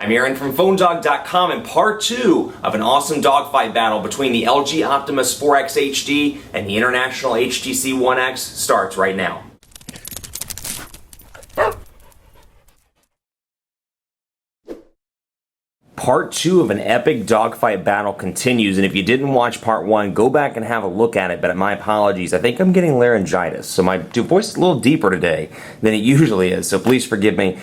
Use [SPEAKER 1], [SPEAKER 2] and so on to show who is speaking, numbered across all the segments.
[SPEAKER 1] I'm Aaron from PhoneDog.com, and part 2 of an awesome dogfight battle between the LG Optimus 4X HD and the international HTC One X starts right now. Part 2 of an epic dogfight battle continues, and if you didn't watch part 1, go back and have a look at it, but my apologies, I think I'm getting laryngitis, so my voice is a little deeper today than it usually is, so please forgive me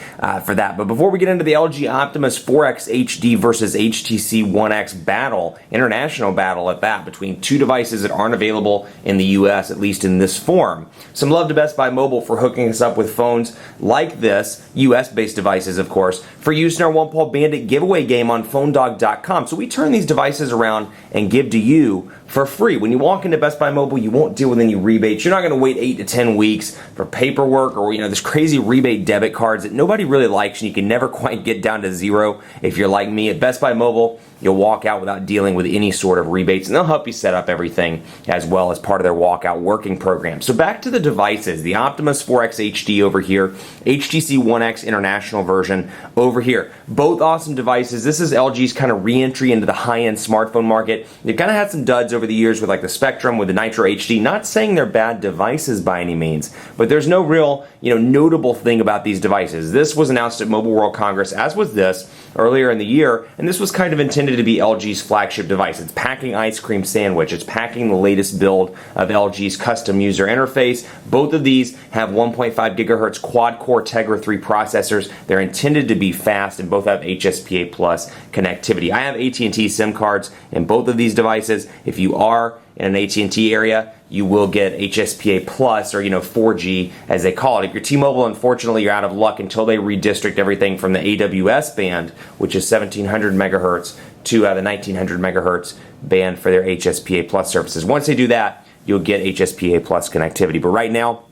[SPEAKER 1] for that. But before we get into the LG Optimus 4X HD versus HTC One X battle, international battle at that, between two devices that aren't available in the US, at least in this form. Some love to Best Buy Mobile for hooking us up with phones like this, US-based devices of course, for use in our One Paw Bandit giveaway game on PhoneDog.com. So we turn these devices around and give to you for free. When you walk into Best Buy Mobile, you won't deal with any rebates. You're not going to wait 8 to 10 weeks for paperwork or, there's crazy rebate debit cards that nobody really likes, and you can never quite get down to zero. If you're like me, at Best Buy Mobile, you'll walk out without dealing with any sort of rebates, and they'll help you set up everything as well as part of their walkout working program. So back to the devices, the Optimus 4X HD over here, HTC One X International version over here. Both awesome devices. This is LG's kind of re-entry into the high-end smartphone market. They've kind of had some duds over the years with like the Spectrum, with the Nitro HD. Not saying they're bad devices by any means, but there's no real, notable thing about these devices. This was announced at Mobile World Congress, as was this, earlier in the year, and this was kind of intended to be LG's flagship device. It's packing ice cream sandwich. It's packing the latest build of LG's custom user interface. Both of these have 1.5 gigahertz quad-core Tegra 3 processors. They're intended to be fast, and both have HSPA plus connectivity. I have AT&T SIM cards in both of these devices. If you are in an AT&T area, you will get HSPA plus, or 4G as they call it. If you're T-Mobile, unfortunately, you're out of luck until they redistrict everything from the AWS band, which is 1700 megahertz, to the 1900 megahertz band for their HSPA plus services. Once they do that, you'll get HSPA plus connectivity. But right now,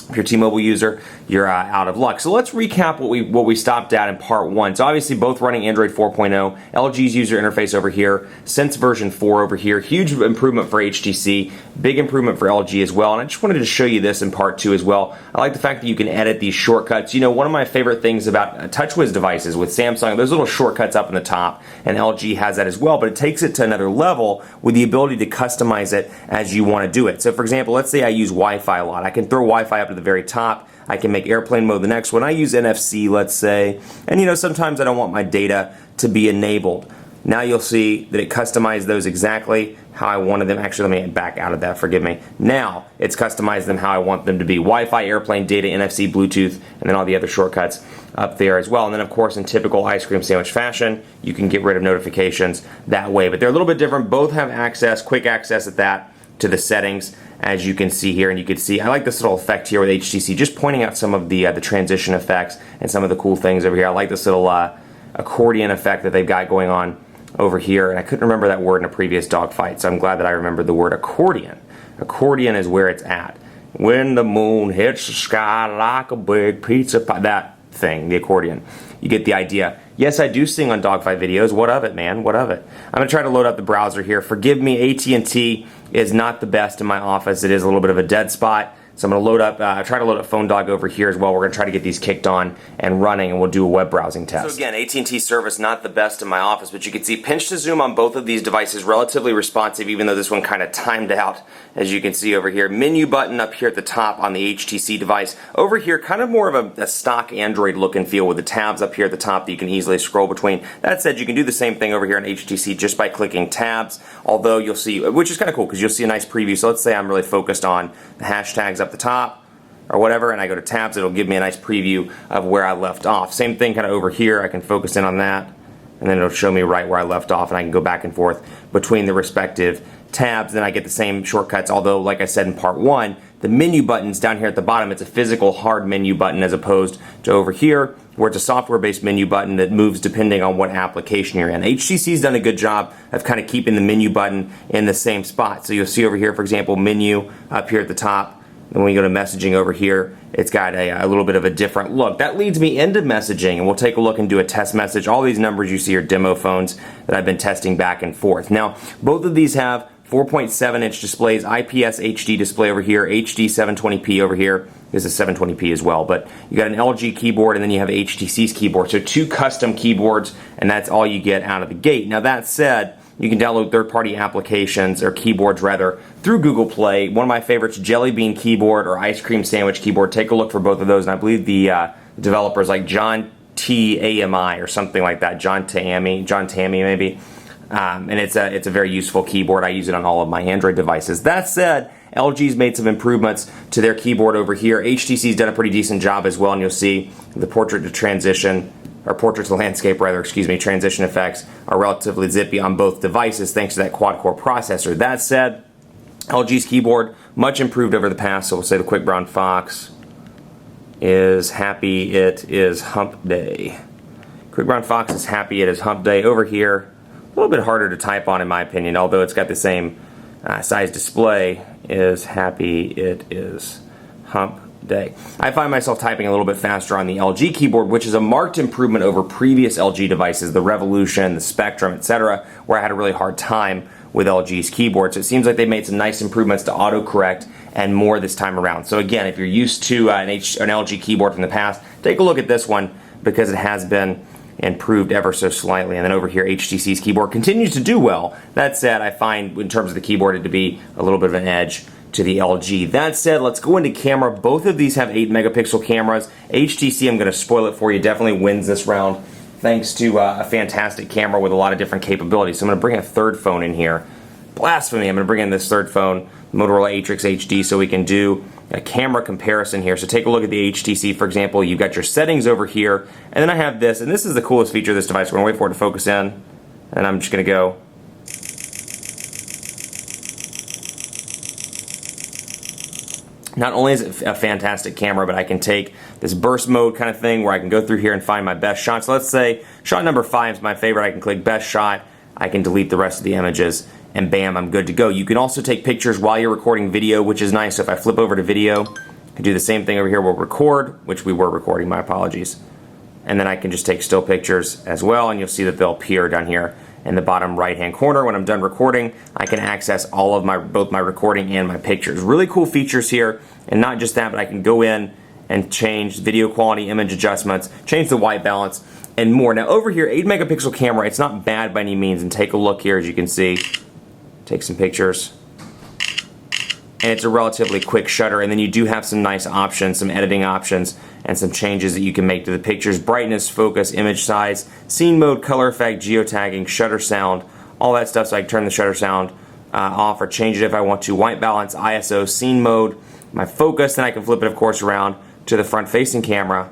[SPEAKER 1] if you're a T-Mobile user, you're out of luck. So let's recap what we stopped at in part 1. So obviously both running Android 4.0, LG's user interface over here, Sense version 4 over here, huge improvement for HTC, big improvement for LG as well. And I just wanted to show you this in part 2 as well. I like the fact that you can edit these shortcuts. One of my favorite things about TouchWiz devices with Samsung, there's little shortcuts up in the top, and LG has that as well, but it takes it to another level with the ability to customize it as you want to do it. So for example, let's say I use Wi-Fi a lot. I can throw Wi-Fi up to the very top. I can make airplane mode the next one. I use NFC, let's say, and sometimes I don't want my data to be enabled. Now you'll see that it customized those exactly how I wanted them. Actually, let me back out of that, forgive me. Now it's customized them how I want them to be. Wi-Fi, airplane, data, NFC, Bluetooth, and then all the other shortcuts up there as well. And then of course, in typical ice cream sandwich fashion, you can get rid of notifications that way. But they're a little bit different. Both have access, quick access at that, to the settings, as you can see here. And you can see, I like this little effect here with HTC, just pointing out some of the transition effects and some of the cool things over here. I like this little accordion effect that they've got going on over here, and I couldn't remember that word in a previous dogfight, so I'm glad that I remembered the word accordion. Accordion is where it's at. When the moon hits the sky like a big pizza pie, that thing, the accordion. You get the idea. Yes, I do sing on dogfight videos. What of it, man? What of it? I'm going to try to load up the browser here. Forgive me, AT&T is not the best in my office. It is a little bit of a dead spot. So I'm going to load up, try to load up PhoneDog over here as well. We're going to try to get these kicked on and running, and we'll do a web browsing test. So again, AT&T service not the best in my office, but you can see pinch to zoom on both of these devices, relatively responsive, even though this one kind of timed out, as you can see over here. Menu button up here at the top on the HTC device. Over here, kind of more of a stock Android look and feel with the tabs up here at the top that you can easily scroll between. That said, you can do the same thing over here on HTC just by clicking tabs, although you'll see, which is kind of cool because you'll see a nice preview. So let's say I'm really focused on the hashtags up the top or whatever, and I go to tabs, it'll give me a nice preview of where I left off. Same thing kind of over here, I can focus in on that, and then it'll show me right where I left off, and I can go back and forth between the respective tabs. Then I get the same shortcuts, although like I said in part 1, the menu button's down here at the bottom. It's a physical hard menu button as opposed to over here where it's a software-based menu button that moves depending on what application you're in. HTC's done a good job of kind of keeping the menu button in the same spot. So you'll see over here, for example, menu up here at the top. And when you go to messaging over here, it's got a little bit of a different look. That leads me into messaging, and we'll take a look and do a test message. All these numbers you see are demo phones that I've been testing back and forth. Now, both of these have 4.7-inch displays, IPS HD display over here, HD 720p over here. This is 720p as well, but you got an LG keyboard and then you have HTC's keyboard. So 2 custom keyboards, and that's all you get out of the gate. Now that said, you can download third-party applications, or keyboards rather, through Google Play. One of my favorites, Jelly Bean keyboard or Ice Cream Sandwich keyboard. Take a look for both of those, and I believe the developers like John T-A-M-I or something like that, John Tammy maybe. And it's a very useful keyboard. I use it on all of my Android devices. That said, LG's made some improvements to their keyboard over here. HTC's done a pretty decent job as well, and you'll see the portrait to transition, or portrait to landscape rather, excuse me, transition effects are relatively zippy on both devices thanks to that quad-core processor. That said, LG's keyboard, much improved over the past, so we'll say the Quick Brown Fox is happy it is hump day. Quick Brown Fox is happy it is hump day. Over here, a little bit harder to type on in my opinion, although it's got the same size display, is happy it is hump day. I find myself typing a little bit faster on the LG keyboard, which is a marked improvement over previous LG devices, the Revolution, the Spectrum, etc., where I had a really hard time with LG's keyboard. So it seems like they made some nice improvements to autocorrect and more this time around. So again, if you're used to an LG keyboard from the past, take a look at this one because it has been improved ever so slightly. And then over here, HTC's keyboard continues to do well. That said, I find in terms of the keyboard it to be a little bit of an edge to the LG. That said, let's go into camera. Both of these have 8 megapixel cameras. HTC, I'm going to spoil it for you, definitely wins this round thanks to a fantastic camera with a lot of different capabilities. So I'm going to bring a third phone in here. Blasphemy, I'm going to bring in this third phone, Motorola Atrix HD, so we can do a camera comparison here. So take a look at the HTC, for example. You've got your settings over here, and then I have this, and this is the coolest feature of this device. We're going to wait for it to focus in, and I'm just going to go. Not only is it a fantastic camera, but I can take this burst mode kind of thing where I can go through here and find my best shots. So let's say shot number 5 is my favorite. I can click best shot. I can delete the rest of the images, and bam, I'm good to go. You can also take pictures while you're recording video, which is nice. So if I flip over to video, I can do the same thing over here. We'll record, which we were recording, my apologies. And then I can just take still pictures as well, and you'll see that they'll appear down here in the bottom right-hand corner. When I'm done recording, I can access all of both my recording and my pictures. Really cool features here, and not just that, but I can go in and change video quality, image adjustments, change the white balance, and more. Now over here, 8 megapixel camera, it's not bad by any means, and take a look here as you can see. Take some pictures. And it's a relatively quick shutter, and then you do have some nice options, some editing options, and some changes that you can make to the pictures. Brightness, focus, image size, scene mode, color effect, geotagging, shutter sound, all that stuff. So I can turn the shutter sound off or change it if I want to. White balance, ISO, scene mode, my focus, then I can flip it, of course, around to the front-facing camera.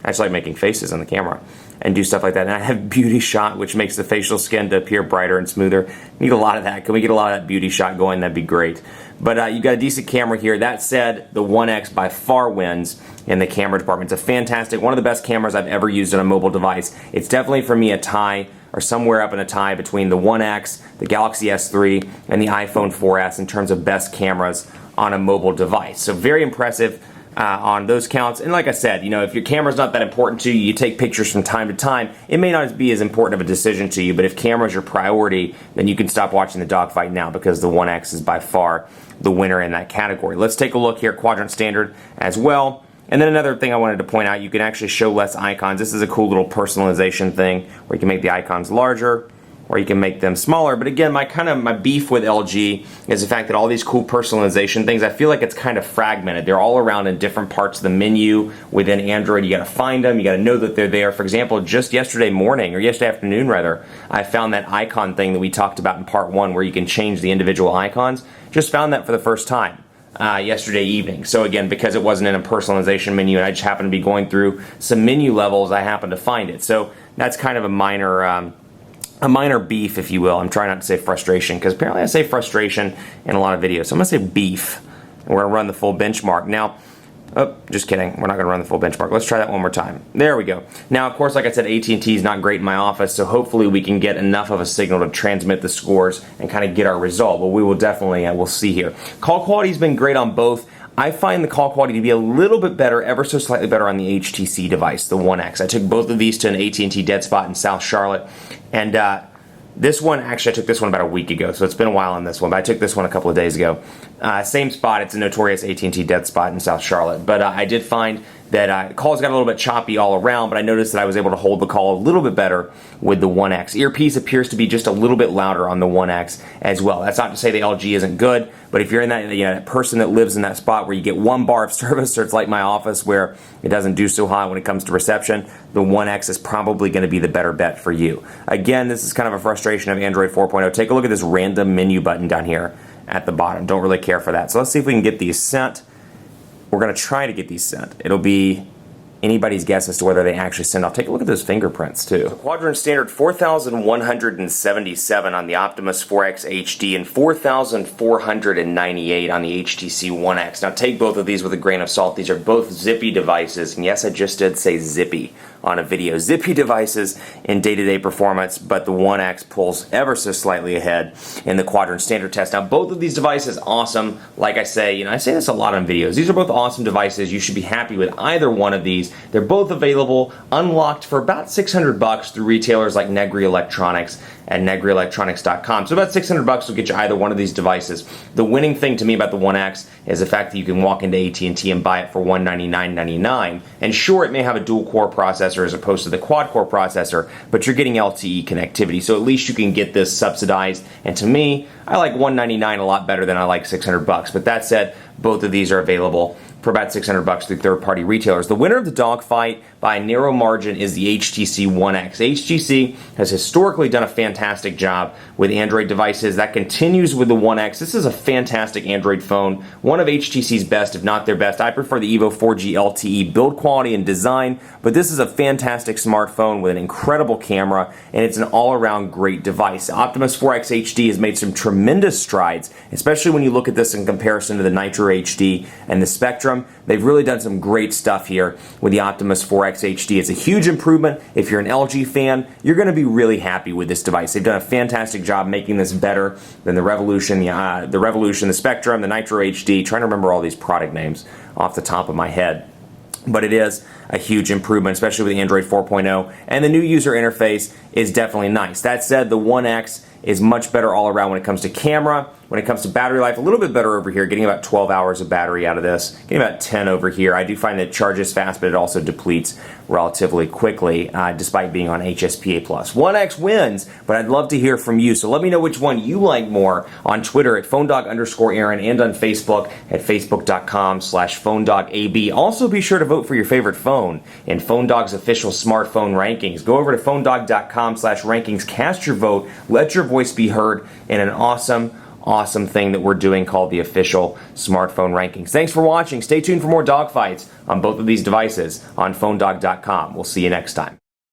[SPEAKER 1] I just like making faces on the camera and do stuff like that. And I have beauty shot, which makes the facial skin to appear brighter and smoother. Need a lot of that. Can we get a lot of that beauty shot going? That'd be great. But you got a decent camera here. That said, the One X by far wins in the camera department. It's a fantastic, one of the best cameras I've ever used on a mobile device. It's definitely for me a tie, or somewhere up in a tie between the One X, the Galaxy S3, and the iPhone 4S in terms of best cameras on a mobile device. So very impressive on those counts. And like I said, you know, if your camera's not that important to you, you take pictures from time to time, it may not be as important of a decision to you, but if camera's your priority, then you can stop watching the dogfight now because the One X is by far the winner in that category. Let's take a look here, quadrant standard as well. And then another thing I wanted to point out, you can actually show less icons. This is a cool little personalization thing where you can make the icons larger or you can make them smaller. But again, my beef with LG is the fact that all these cool personalization things, I feel like it's kind of fragmented. They're all around in different parts of the menu within Android. You got to find them. You got to know that they're there. For example, just yesterday morning, or yesterday afternoon rather, I found that icon thing that we talked about in part 1 where you can change the individual icons. Just found that for the first time yesterday evening. So again, because it wasn't in a personalization menu and I just happened to be going through some menu levels, I happened to find it. So that's kind of a minor beef, if you will. I'm trying not to say frustration, because apparently I say frustration in a lot of videos. So I'm going to say beef, and we're going to run the full benchmark. Now, oh, just kidding. We're not going to run the full benchmark. Let's try that one more time. There we go. Now, of course, like I said, AT&T is not great in my office, so hopefully we can get enough of a signal to transmit the scores and kind of get our result. But we will definitely, we'll see here. Call quality has been great on both. I find the call quality to be a little bit better, ever so slightly better on the HTC device, the One X. I took both of these to an AT&T dead spot in South Charlotte, and This one, actually, I took this one about a week ago, so it's been a while on this one, but I took this one a couple of days ago. Same spot. It's a notorious AT&T dead spot in South Charlotte, but I did find that calls got a little bit choppy all around, but I noticed that I was able to hold the call a little bit better with the One X. Earpiece appears to be just a little bit louder on the One X as well. That's not to say the LG isn't good, but if you're in that, that person that lives in that spot where you get one bar of service, or it's like my office where it doesn't do so hot when it comes to reception, the One X is probably going to be the better bet for you. Again, this is kind of a frustration of Android 4.0. Take a look at this random menu button down here at the bottom. Don't really care for that. So let's see if we can get these sent. We're going to try to get these sent. It'll be anybody's guess as to whether they actually send off. Take a look at those fingerprints too. So quadrant standard 4,177 on the Optimus 4X HD and 4,498 on the HTC One X. Now take both of these with a grain of salt. These are both zippy devices, and yes, I just did say zippy on a video. Zippy devices in day-to-day performance, but the One X pulls ever so slightly ahead in the quadrant standard test. Now both of these devices awesome. Like I say, I say this a lot on videos. These are both awesome devices. You should be happy with either one of these. They're both available, unlocked for about $600 through retailers like Negri Electronics at negrielectronics.com. So about $600 will get you either one of these devices. The winning thing to me about the One X is the fact that you can walk into AT&T and buy it for $199.99. And sure, it may have a dual-core processor as opposed to the quad-core processor, but you're getting LTE connectivity, so at least you can get this subsidized. And to me, I like $199 a lot better than I like $600. But that said, both of these are available for about $600 through third-party retailers. The winner of the dogfight by a narrow margin is the HTC One X. HTC has historically done a fantastic job with Android devices. That continues with the One X. This is a fantastic Android phone, one of HTC's best, if not their best. I prefer the Evo 4G LTE build quality and design, but this is a fantastic smartphone with an incredible camera, and it's an all-around great device. Optimus 4X HD has made some tremendous strides, especially when you look at this in comparison to the Nitro HD and the Spectrum. They've really done some great stuff here with the Optimus 4X HD. It's a huge improvement. If you're an LG fan, you're going to be really happy with this device. They've done a fantastic job making this better than the Revolution, the Spectrum, the Nitro HD. Trying to remember all these product names off the top of my head. But it is a huge improvement, especially with Android 4.0, and the new user interface is definitely nice. That said, the One X is much better all around when it comes to camera, when it comes to battery life, a little bit better over here, getting about 12 hours of battery out of this, getting about 10 over here. I do find that it charges fast, but it also depletes relatively quickly, despite being on HSPA+. One X wins, but I'd love to hear from you, so let me know which one you like more on Twitter at phonedog_Aaron and on Facebook at facebook.com/phonedogab. Also be sure to vote for your favorite phone in PhoneDog's official smartphone rankings. Go over to phonedog.com/rankings, cast your vote, let your voice be heard in an awesome thing that we're doing called the official smartphone rankings. Thanks for watching. Stay tuned for more dogfights on both of these devices on phonedog.com. We'll see you next time.